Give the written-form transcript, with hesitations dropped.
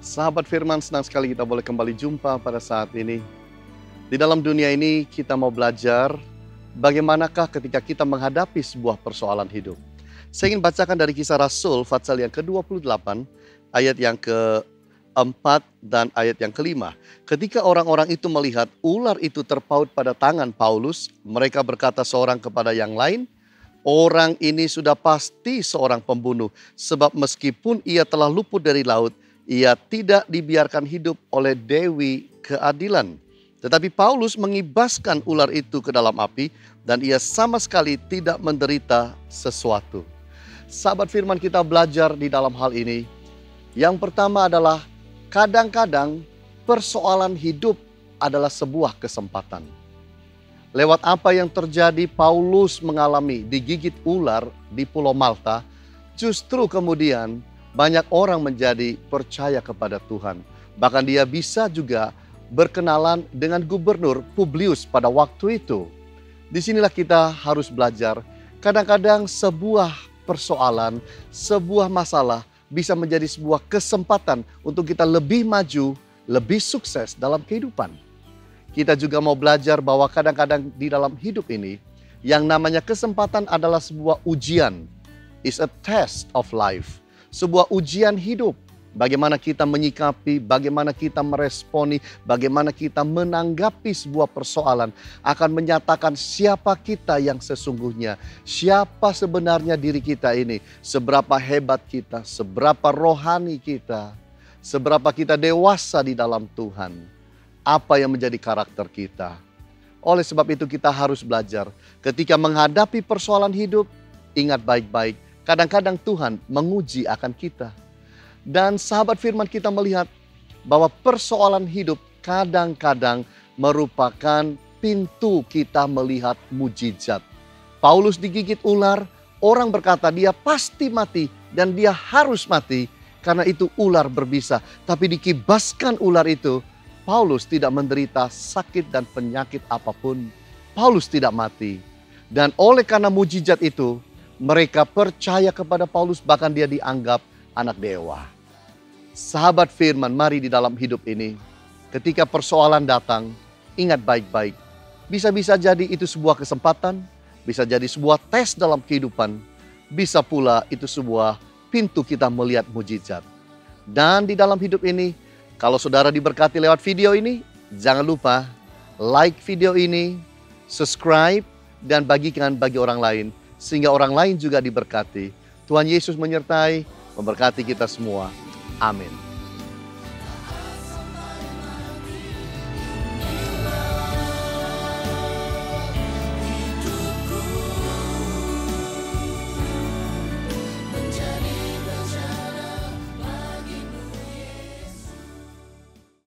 Sahabat Firman, senang sekali kita boleh kembali jumpa pada saat ini. Di dalam dunia ini kita mau belajar bagaimanakah ketika kita menghadapi sebuah persoalan hidup. Saya ingin bacakan dari Kisah Rasul pasal yang ke-28, ayat yang ke-4 dan ayat yang ke-5. Ketika orang-orang itu melihat ular itu terpaut pada tangan Paulus, mereka berkata seorang kepada yang lain, "Orang ini sudah pasti seorang pembunuh, sebab meskipun ia telah luput dari laut, ia tidak dibiarkan hidup oleh Dewi Keadilan." Tetapi Paulus mengibaskan ular itu ke dalam api dan ia sama sekali tidak menderita sesuatu. Sahabat Firman, kita belajar di dalam hal ini. Yang pertama adalah kadang-kadang persoalan hidup adalah sebuah kesempatan. Lewat apa yang terjadi, Paulus mengalami digigit ular di Pulau Malta, justru kemudian banyak orang menjadi percaya kepada Tuhan. Bahkan dia bisa juga berkenalan dengan gubernur Publius pada waktu itu. Disinilah kita harus belajar. Kadang-kadang sebuah persoalan, sebuah masalah bisa menjadi sebuah kesempatan untuk kita lebih maju, lebih sukses dalam kehidupan. Kita juga mau belajar bahwa kadang-kadang di dalam hidup ini, yang namanya kesempatan adalah sebuah ujian. It's a test of life. Sebuah ujian hidup. Bagaimana kita menyikapi, bagaimana kita meresponi, bagaimana kita menanggapi sebuah persoalan akan menyatakan siapa kita yang sesungguhnya. Siapa sebenarnya diri kita ini. Seberapa hebat kita, seberapa rohani kita, seberapa kita dewasa di dalam Tuhan. Apa yang menjadi karakter kita. Oleh sebab itu kita harus belajar. Ketika menghadapi persoalan hidup, ingat baik-baik. Kadang-kadang Tuhan menguji akan kita. Dan sahabat Firman, kita melihat bahwa persoalan hidup kadang-kadang merupakan pintu kita melihat mujizat. Paulus digigit ular, orang berkata dia pasti mati dan dia harus mati karena itu ular berbisa. Tapi dikibaskan ular itu, Paulus tidak menderita sakit dan penyakit apapun. Paulus tidak mati. Dan oleh karena mujizat itu, mereka percaya kepada Paulus, bahkan dia dianggap anak dewa. Sahabat Firman, mari di dalam hidup ini, ketika persoalan datang, ingat baik-baik. Bisa-bisa jadi itu sebuah kesempatan, bisa jadi sebuah tes dalam kehidupan, bisa pula itu sebuah pintu kita melihat mujizat. Dan di dalam hidup ini, kalau saudara diberkati lewat video ini, jangan lupa like video ini, subscribe, dan bagikan bagi orang lain, sehingga orang lain juga diberkati. Tuhan Yesus menyertai, memberkati kita semua. Amin.